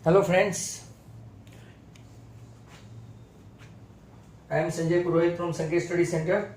Hello friends, I am Sanjay Purohit from Sanket Study Center.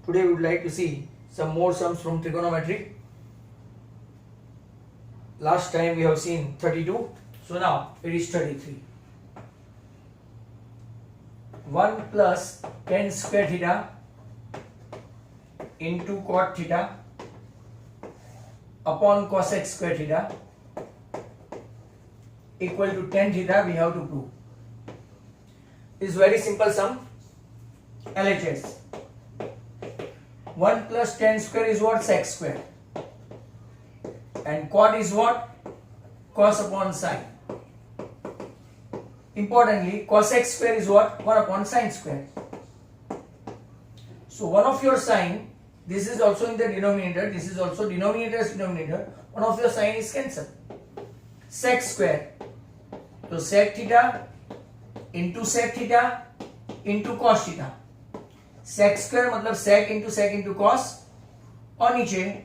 Today we would like to see some more sums from trigonometry. Last time we have seen 32, so now it is 33. 1 plus tan square theta into cot theta upon cosec square theta equal to tan theta we have to prove. This is very simple sum. LHS 1 plus tan square is what? Sec square, and cot is what? Cos upon sine. Importantly, cosec square is what? 1 upon sine square. So one of your sine, this is also in the denominator, this is also denominator's denominator, one of your sine is cancelled. Sec square, so sec theta into cos theta. Sec square मतलब sec into cos, और नीचे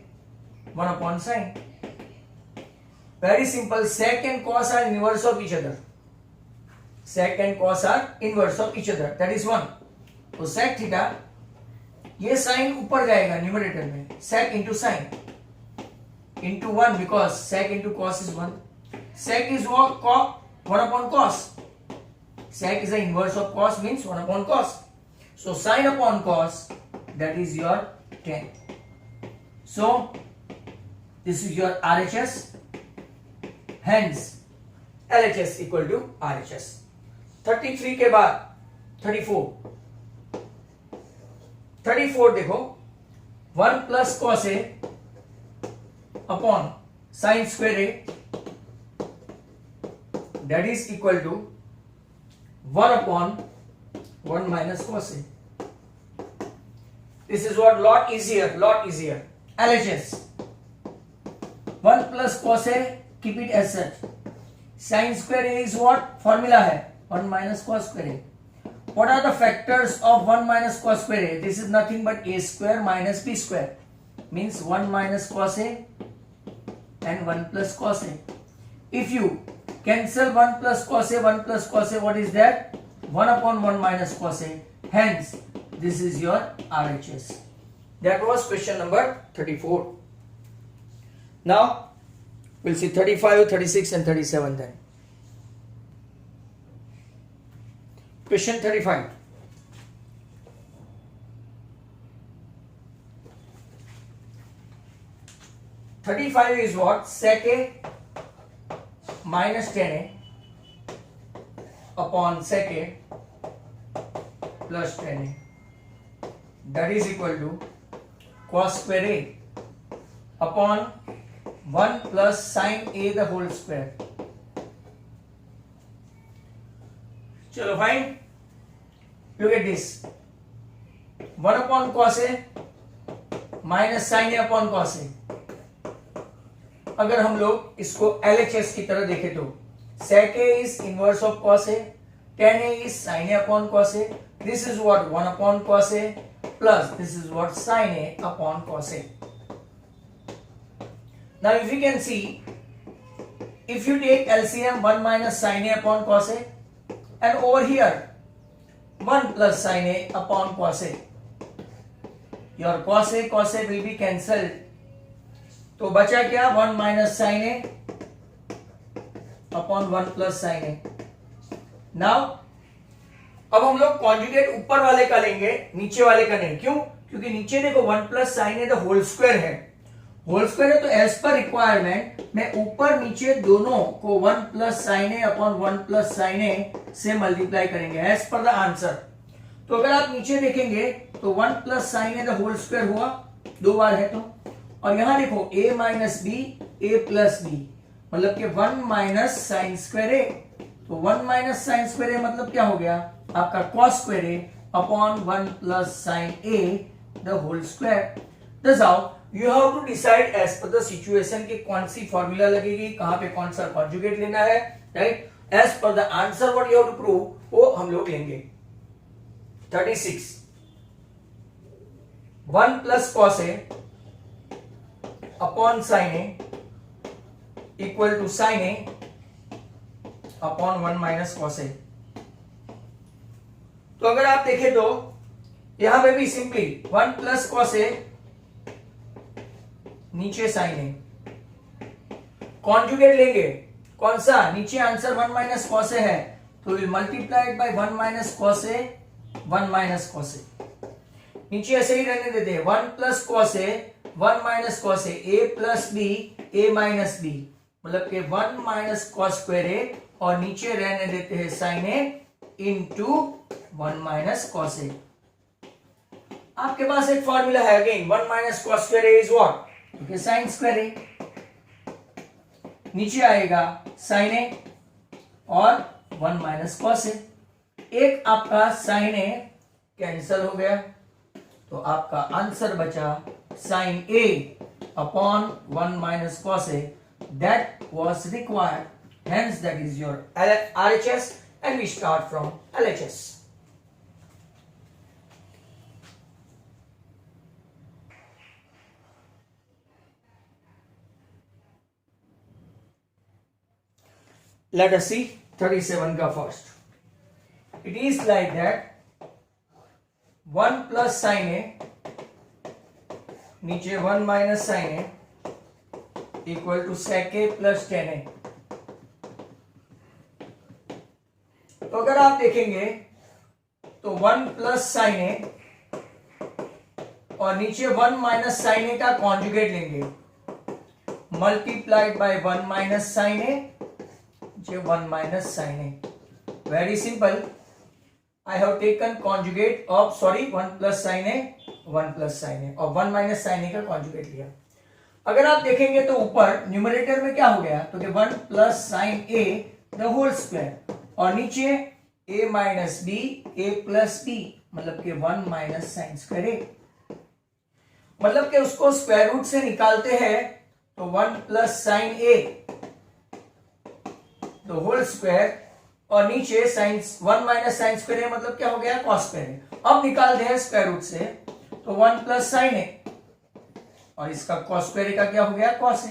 1 upon sine. Very simple. Sec and cos are inverse of each other. Sec and cos are inverse of each other. That is 1. तो sec theta, ये sin ऊपर जाएगा numerator में. Sec into sine into 1 because sec into cos is 1. Sec is what? 1 upon cos. Sec is the inverse of cos, means 1 upon cos. So sine upon cos, that is your tan. So this is your RHS. Hence LHS equal to RHS. 33 के बाद 34 देखो, 1 plus cos A upon sin square A, that is equal to 1 upon 1 minus cos A. This is what? Lot easier. LHS 1 plus cos A, keep it as such. Sin square A is what? Formula hai 1 minus cos square A. What are the factors of 1 minus cos square A? This is nothing but A square minus B square, means 1 minus cos A and 1 plus cos A. If you cancel 1 plus cos A, what is that? 1 upon 1 minus cos A. Hence this is your RHS. That was question number 34. Now we'll see 35, 36 and 37 then. Question 35. Is what? Sec A minus tan A upon sec A plus tan A. That is equal to cos square A upon 1 plus sin A the whole square. Chalo fine. Look at this. 1 upon cos A minus sin A upon cos A. अगर हम लोग इसको LHS की तरह देखें तो sec A is inverse of cos A, tan A is sin A upon cos A. This is what? 1 upon cos A plus this is what? Sin A upon cos A. Now if you can see, if you take LCM, 1 minus sin A upon cos A, and over here 1 plus sin A upon cos A, your cos A will be cancelled. तो बचा क्या? 1 minus sin A upon 1 plus sin A. Now अब हम लोग conjugate ऊपर वाले का लेंगे, नीचे वाले का नहीं. क्यों? क्योंकि नीचे देखो 1 plus sin A the whole square है. होल स्क्वायर है तो एज पर रिक्वायरमेंट मैं ऊपर नीचे दोनों को 1 plus sin A upon 1 plus sin A से मल्टीप्लाई करेंगे एज पर द आंसर. तो अगर आप नीचे देखेंगे तो 1 plus sin A the whole square हुआ, 2 बार है तो, और यहां देखो A minus B, A plus B, मतलब कि 1 माइनस साइन स्क्वायर A. तो 1 माइनस साइन स्क्वायर A मतलब क्या हो गया? आपका cos square A upon 1 plus sine A the whole square. Thus how you have to decide as per the situation कि कौन सी फॉर्मूला लगेगी, कहां पे कौन सा कॉन्जुगेट लेना है, right? As per the answer what you have to prove, वो हम लोग लेंगे. 36 1 plus cos A upon sin A equal to sin A upon 1 minus cos A. तो अगर आप देखें तो यहां पे भी सिंपली 1 प्लस कॉस ए नीचे साइन ए, कॉन्जुगेट लेंगे कौन सा, नीचे आंसर 1 माइनस कॉस ए है तो will multiplied by 1 minus cos A, 1 minus cos A. नीचे ऐसे ही रहने देते हैं 1 plus cos A, 1 minus cos A plus B, A minus B, मतलब कि 1 माइनस कॉस स्क्वायर ए, और नीचे रहने देते हैं साइन ए इंटू 1 माइनस कॉस ए। आपके पास एक फॉर्मूला है again, 1 minus cos square A is what, क्योंकि साइन स्क्वायर ए, नीचे आएगा साइन ए और 1 माइनस कॉस ए। एक आपका साइन ए कैंसिल हो गया तो आपका आंसर बचा sine A upon 1 minus cos A, that was required, hence that is your RHS and we start from LHS. Let us see 37 का first. It is like that 1 plus sin a नीचे 1 minus sin a equal to sec a plus tan a। तो अगर आप देखेंगे तो 1 plus sine A और नीचे 1 minus sine ए का कॉन्जुगेट लेंगे, multiplied by 1 minus sine A, 1 minus sine A. Very simple, I have taken conjugate of 1 plus sine A, 1 plus sine A और 1 माइनस साइन ए का कॉन्जुगेट लिया। अगर आप देखेंगे तो ऊपर न्यूमरेटर में क्या हो गया, तो 1 plus sine A the whole square, और नीचे a minus B, A plus B, मतलब कि 1 माइनस साइन स्क्वायर ए, मतलब कि उसको स्क्वायर रूट से निकालते हैं तो 1 plus sine A the whole square, और नीचे sine 1 minus sine square A, मतलब क्या हो गया, कॉस स्क्वायर ए। अब निकालते हैं स्क्वायर रूट से तो 1 प्लस साइन ए और इसका कॉस स्क्वायर ए का क्या हो गया, कॉस ए।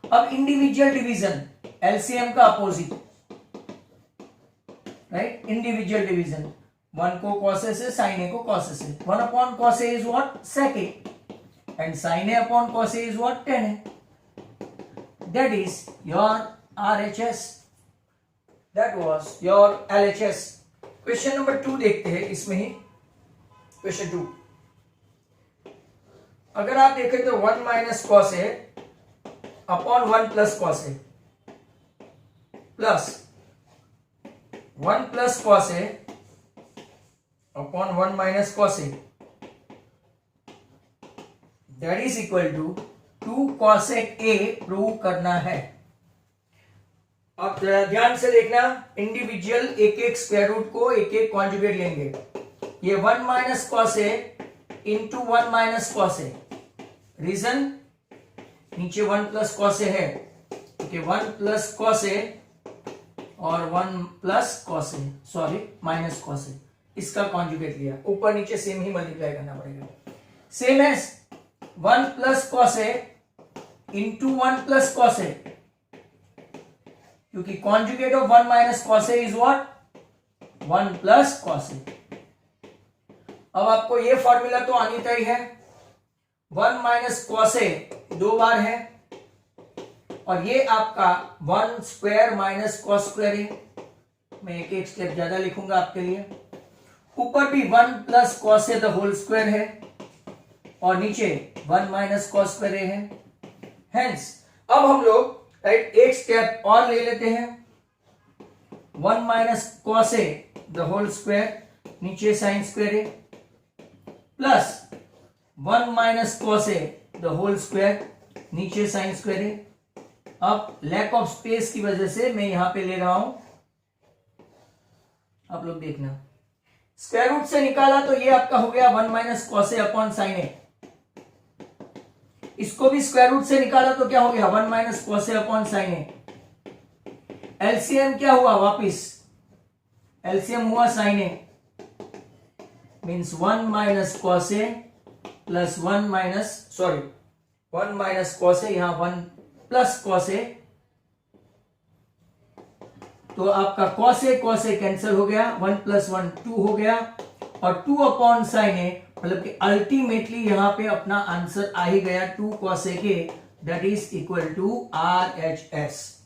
अब इंडिविजुअल डिवीजन, एलसीएम का अपोजिट, राइट, इंडिविजुअल डिवीजन, 1 को cos a से sin a को cos a से, 1 upon cos a is what, sec a, and sin a upon cos a is what, tan a. That is your RHS, that was your LHS. Question number 2 देखते हैं, इसमें ही question 2। अगर आप देखें तो 1 minus cos A upon 1 plus cos A plus 1 plus cos A upon 1 minus cos A, that is equal to 2 cosec A prove करना है। अब ध्यान से देखना, इंडिविजुअल एक एक स्क्वायर रूट को एक एक कॉन्जुगेट लेंगे। ये 1 minus cos A into 1 minus cos A, reason नीचे 1 प्लस कॉस ए है, क्योंकि 1 प्लस कॉस ए और 1 प्लस कॉस ए, सॉरी माइनस कॉस ए, इसका कॉन्जुगेट लिया, ऊपर नीचे सेम ही मल्टीप्लाई करना पड़ेगा। Same as 1 plus cos A into 1 plus cos A, क्योंकि conjugate of 1 minus cos A is what, 1 plus cos A. अब आपको ये फॉर्मूला तो आनी तय है, 1 माइनस कॉस ए 2 बार है, और ये आपका 1 स्क्वायर माइनस कॉस स्क्वायर है। मैं एक एक स्टेप ज्यादा लिखूंगा आपके लिए। ऊपर भी 1 plus cos A the whole square है, और नीचे 1 माइनस कॉस स्क्वायर ए है। हेंस अब हम लोग राइट एक स्टेप और ले लेते हैं, 1 minus cos A the whole square, नीचे sine square A, plus 1 minus cos A the whole square, नीचे साइन स्क्वायर ए। अब लैक ऑफ स्पेस की वजह से मैं यहां पे ले रहा हूं, आप लोग देखना, स्क्वायर रूट से निकाला तो ये आपका हो गया 1 minus cos A upon sine ए। इसको भी स्क्वायर रूट से निकाला तो क्या हो गया, 1 minus cos A upon sine A. LCM क्या हुआ, वापिस एलसीएम हुआ sign A, means 1 minus cos A plus 1 minus cos ए, यहां 1 प्लस कॉस ए तो आपका cos A कैंसिल हो गया, 1 + 1 2 हो गया, और 2 अपॉन साइन ए, मतलब कि अल्टीमेटली यहां पे अपना आंसर आ ही गया 2 cos A, that is equal to RHS।